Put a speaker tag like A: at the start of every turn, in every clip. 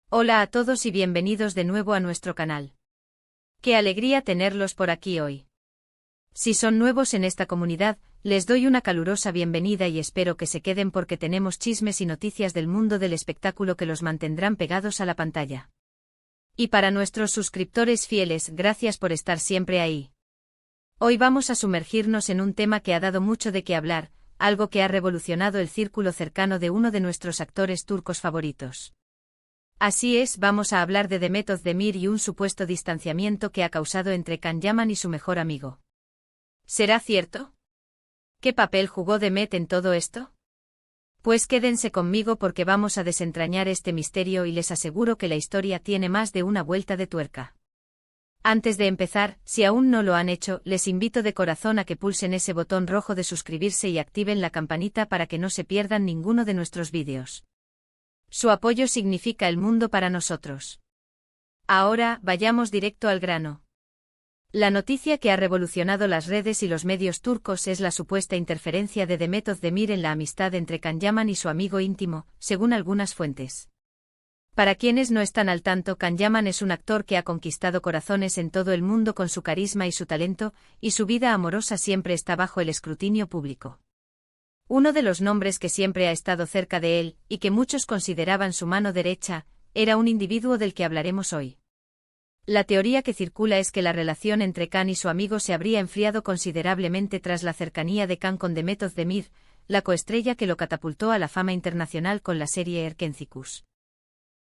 A: Hola a todos y bienvenidos de nuevo a nuestro canal. Qué alegría tenerlos por aquí hoy. Si son nuevos en esta comunidad, les doy una calurosa bienvenida y espero que se queden porque tenemos chismes y noticias del mundo del espectáculo que los mantendrán pegados a la pantalla. Y para nuestros suscriptores fieles, gracias por estar siempre ahí. Hoy vamos a sumergirnos en un tema que ha dado mucho de qué hablar, algo que ha revolucionado el círculo cercano de uno de nuestros actores turcos favoritos. Así es, vamos a hablar de Demet Özdemir y un supuesto distanciamiento que ha causado entre Can Yaman y su mejor amigo. ¿Será cierto? ¿Qué papel jugó Demet en todo esto? Pues quédense conmigo porque vamos a desentrañar este misterio y les aseguro que la historia tiene más de una vuelta de tuerca. Antes de empezar, si aún no lo han hecho, les invito de corazón a que pulsen ese botón rojo de suscribirse y activen la campanita para que no se pierdan ninguno de nuestros vídeos. Su apoyo significa el mundo para nosotros. Ahora, vayamos directo al grano. La noticia que ha revolucionado las redes y los medios turcos es la supuesta interferencia de Demet Özdemir en la amistad entre Can Yaman y su amigo íntimo, según algunas fuentes. Para quienes no están al tanto, Can Yaman es un actor que ha conquistado corazones en todo el mundo con su carisma y su talento, y su vida amorosa siempre está bajo el escrutinio público. Uno de los nombres que siempre ha estado cerca de él, y que muchos consideraban su mano derecha, era un individuo del que hablaremos hoy. La teoría que circula es que la relación entre Can y su amigo se habría enfriado considerablemente tras la cercanía de Can con Demet Özdemir, la coestrella que lo catapultó a la fama internacional con la serie Erkencikus.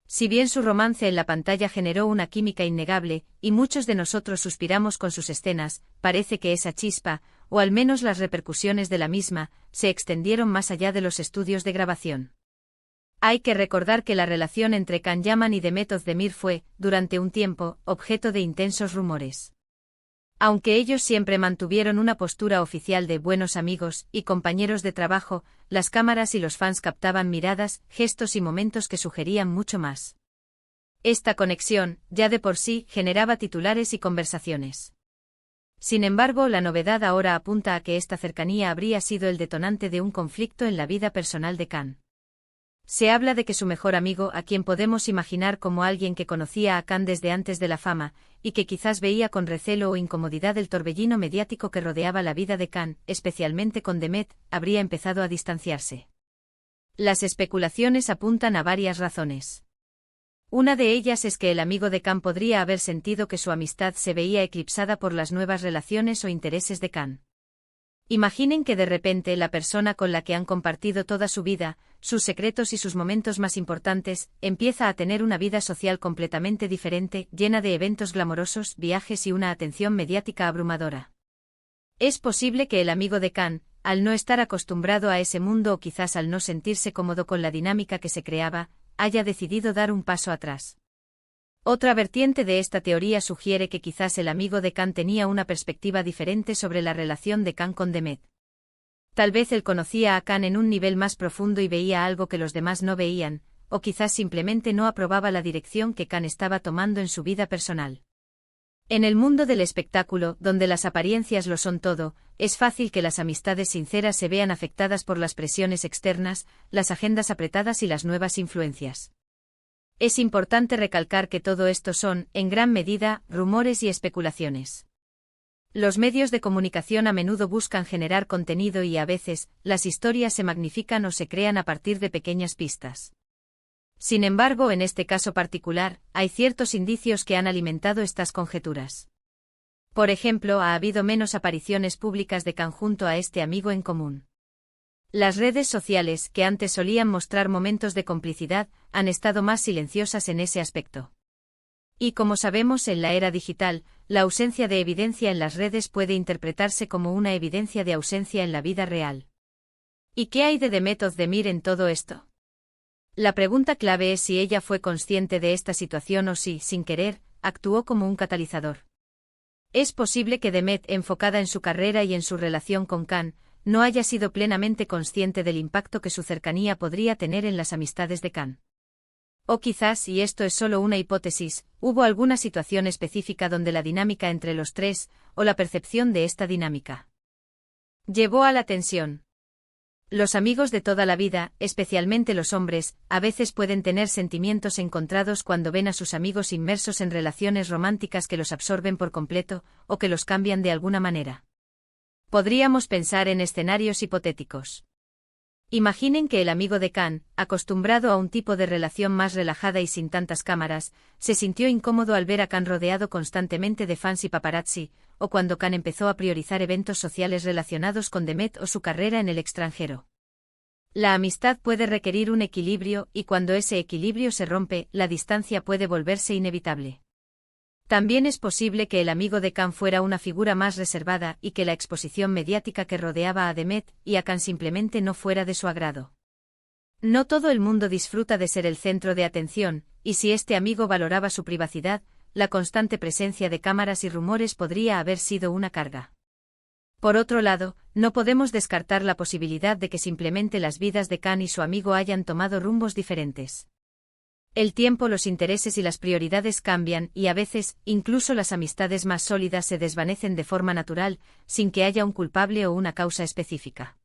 A: Si bien su romance en la pantalla generó una química innegable, y muchos de nosotros suspiramos con sus escenas, parece que esa chispa, o al menos las repercusiones de la misma, se extendieron más allá de los estudios de grabación. Hay que recordar que la relación entre Can Yaman y Demet Özdemir fue, durante un tiempo, objeto de intensos rumores. Aunque ellos siempre mantuvieron una postura oficial de buenos amigos y compañeros de trabajo, las cámaras y los fans captaban miradas, gestos y momentos que sugerían mucho más. Esta conexión, ya de por sí, generaba titulares y conversaciones. Sin embargo, la novedad ahora apunta a que esta cercanía habría sido el detonante de un conflicto en la vida personal de Can. Se habla de que su mejor amigo, a quien podemos imaginar como alguien que conocía a Can desde antes de la fama, y que quizás veía con recelo o incomodidad el torbellino mediático que rodeaba la vida de Can, especialmente con Demet, habría empezado a distanciarse. Las especulaciones apuntan a varias razones. Una de ellas es que el amigo de Can podría haber sentido que su amistad se veía eclipsada por las nuevas relaciones o intereses de Can. Imaginen que de repente la persona con la que han compartido toda su vida, sus secretos y sus momentos más importantes, empieza a tener una vida social completamente diferente, llena de eventos glamorosos, viajes y una atención mediática abrumadora. Es posible que el amigo de Can, al no estar acostumbrado a ese mundo o quizás al no sentirse cómodo con la dinámica que se creaba, haya decidido dar un paso atrás. Otra vertiente de esta teoría sugiere que quizás el amigo de Can tenía una perspectiva diferente sobre la relación de Can con Demet. Tal vez él conocía a Can en un nivel más profundo y veía algo que los demás no veían, o quizás simplemente no aprobaba la dirección que Can estaba tomando en su vida personal. En el mundo del espectáculo, donde las apariencias lo son todo, es fácil que las amistades sinceras se vean afectadas por las presiones externas, las agendas apretadas y las nuevas influencias. Es importante recalcar que todo esto son, en gran medida, rumores y especulaciones. Los medios de comunicación a menudo buscan generar contenido y a veces, las historias se magnifican o se crean a partir de pequeñas pistas. Sin embargo, en este caso particular, hay ciertos indicios que han alimentado estas conjeturas. Por ejemplo, ha habido menos apariciones públicas de Can junto a este amigo en común. Las redes sociales, que antes solían mostrar momentos de complicidad, han estado más silenciosas en ese aspecto. Y como sabemos en la era digital, la ausencia de evidencia en las redes puede interpretarse como una evidencia de ausencia en la vida real. ¿Y qué hay de Demet Özdemir en todo esto? La pregunta clave es si ella fue consciente de esta situación o si, sin querer, actuó como un catalizador. Es posible que Demet, enfocada en su carrera y en su relación con Can, no haya sido plenamente consciente del impacto que su cercanía podría tener en las amistades de Can. O quizás, y esto es solo una hipótesis, hubo alguna situación específica donde la dinámica entre los tres, o la percepción de esta dinámica, llevó a la tensión. Los amigos de toda la vida, especialmente los hombres, a veces pueden tener sentimientos encontrados cuando ven a sus amigos inmersos en relaciones románticas que los absorben por completo, o que los cambian de alguna manera. Podríamos pensar en escenarios hipotéticos. Imaginen que el amigo de Kan, acostumbrado a un tipo de relación más relajada y sin tantas cámaras, se sintió incómodo al ver a Kan rodeado constantemente de fans y paparazzi, o cuando Kan empezó a priorizar eventos sociales relacionados con Demet o su carrera en el extranjero. La amistad puede requerir un equilibrio y cuando ese equilibrio se rompe, la distancia puede volverse inevitable. También es posible que el amigo de Kan fuera una figura más reservada y que la exposición mediática que rodeaba a Demet y a Kan simplemente no fuera de su agrado. No todo el mundo disfruta de ser el centro de atención, y si este amigo valoraba su privacidad, la constante presencia de cámaras y rumores podría haber sido una carga. Por otro lado, no podemos descartar la posibilidad de que simplemente las vidas de Kan y su amigo hayan tomado rumbos diferentes. El tiempo, los intereses y las prioridades cambian y a veces, incluso las amistades más sólidas se desvanecen de forma natural, sin que haya un culpable o una causa específica.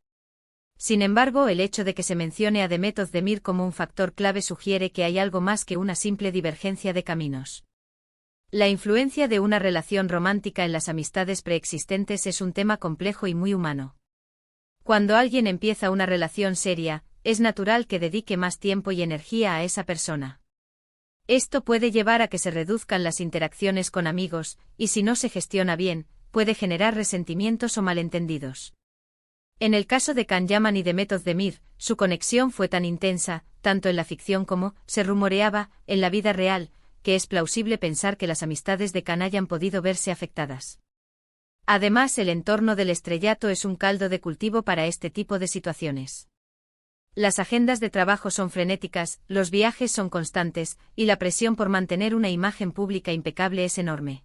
A: Sin embargo, el hecho de que se mencione a Demet Özdemir como un factor clave sugiere que hay algo más que una simple divergencia de caminos. La influencia de una relación romántica en las amistades preexistentes es un tema complejo y muy humano. Cuando alguien empieza una relación seria, es natural que dedique más tiempo y energía a esa persona. Esto puede llevar a que se reduzcan las interacciones con amigos, y si no se gestiona bien, puede generar resentimientos o malentendidos. En el caso de Can Yaman y Demet Özdemir, su conexión fue tan intensa, tanto en la ficción como, se rumoreaba, en la vida real, que es plausible pensar que las amistades de Can hayan podido verse afectadas. Además, el entorno del estrellato es un caldo de cultivo para este tipo de situaciones. Las agendas de trabajo son frenéticas, los viajes son constantes, y la presión por mantener una imagen pública impecable es enorme.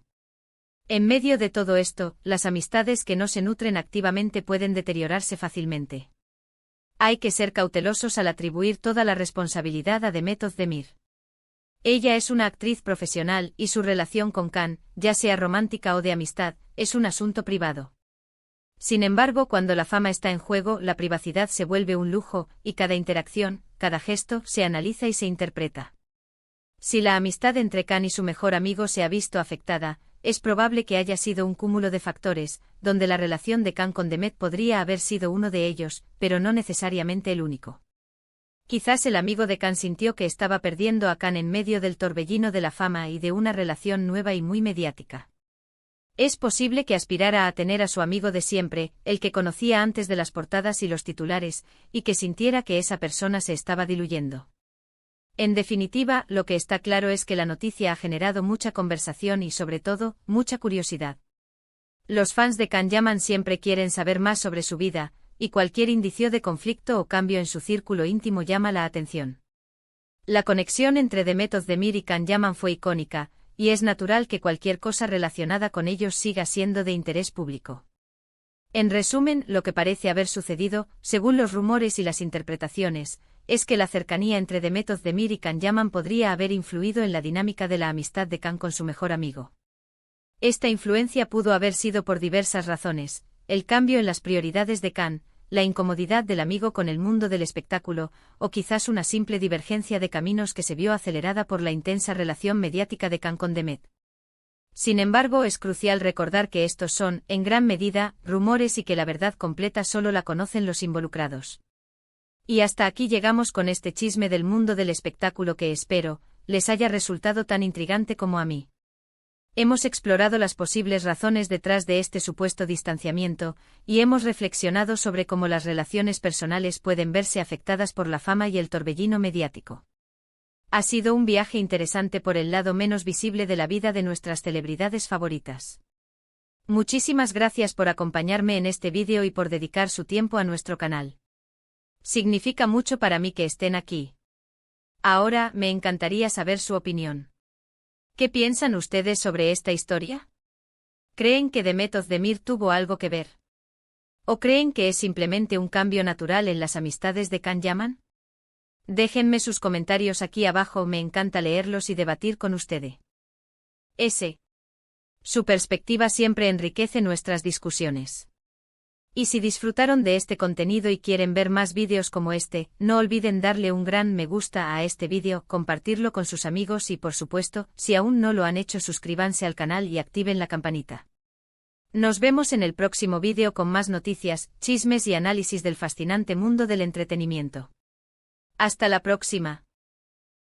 A: En medio de todo esto, las amistades que no se nutren activamente pueden deteriorarse fácilmente. Hay que ser cautelosos al atribuir toda la responsabilidad a Demet Özdemir. Ella es una actriz profesional y su relación con Can, ya sea romántica o de amistad, es un asunto privado. Sin embargo, cuando la fama está en juego, la privacidad se vuelve un lujo, y cada interacción, cada gesto, se analiza y se interpreta. Si la amistad entre Can y su mejor amigo se ha visto afectada, es probable que haya sido un cúmulo de factores, donde la relación de Can con Demet podría haber sido uno de ellos, pero no necesariamente el único. Quizás el amigo de Can sintió que estaba perdiendo a Can en medio del torbellino de la fama y de una relación nueva y muy mediática. Es posible que aspirara a tener a su amigo de siempre, el que conocía antes de las portadas y los titulares, y que sintiera que esa persona se estaba diluyendo. En definitiva, lo que está claro es que la noticia ha generado mucha conversación y, sobre todo, mucha curiosidad. Los fans de Can Yaman siempre quieren saber más sobre su vida, y cualquier indicio de conflicto o cambio en su círculo íntimo llama la atención. La conexión entre Demet Özdemir y Can Yaman fue icónica, y es natural que cualquier cosa relacionada con ellos siga siendo de interés público. En resumen, lo que parece haber sucedido, según los rumores y las interpretaciones, es que la cercanía entre Demet Özdemir y Can Yaman podría haber influido en la dinámica de la amistad de Can con su mejor amigo. Esta influencia pudo haber sido por diversas razones: el cambio en las prioridades de Can, la incomodidad del amigo con el mundo del espectáculo, o quizás una simple divergencia de caminos que se vio acelerada por la intensa relación mediática de Can con Demet. Sin embargo, es crucial recordar que estos son, en gran medida, rumores y que la verdad completa solo la conocen los involucrados. Y hasta aquí llegamos con este chisme del mundo del espectáculo que espero les haya resultado tan intrigante como a mí. Hemos explorado las posibles razones detrás de este supuesto distanciamiento, y hemos reflexionado sobre cómo las relaciones personales pueden verse afectadas por la fama y el torbellino mediático. Ha sido un viaje interesante por el lado menos visible de la vida de nuestras celebridades favoritas. Muchísimas gracias por acompañarme en este vídeo y por dedicar su tiempo a nuestro canal. Significa mucho para mí que estén aquí. Ahora, me encantaría saber su opinión. ¿Qué piensan ustedes sobre esta historia? ¿Creen que Demet Özdemir tuvo algo que ver? ¿O creen que es simplemente un cambio natural en las amistades de Can Yaman? Déjenme sus comentarios aquí abajo, me encanta leerlos y debatir con ustedes. Su perspectiva siempre enriquece nuestras discusiones. Y si disfrutaron de este contenido y quieren ver más vídeos como este, no olviden darle un gran me gusta a este vídeo, compartirlo con sus amigos y por supuesto, si aún no lo han hecho, suscríbanse al canal y activen la campanita. Nos vemos en el próximo vídeo con más noticias, chismes y análisis del fascinante mundo del entretenimiento. Hasta la próxima.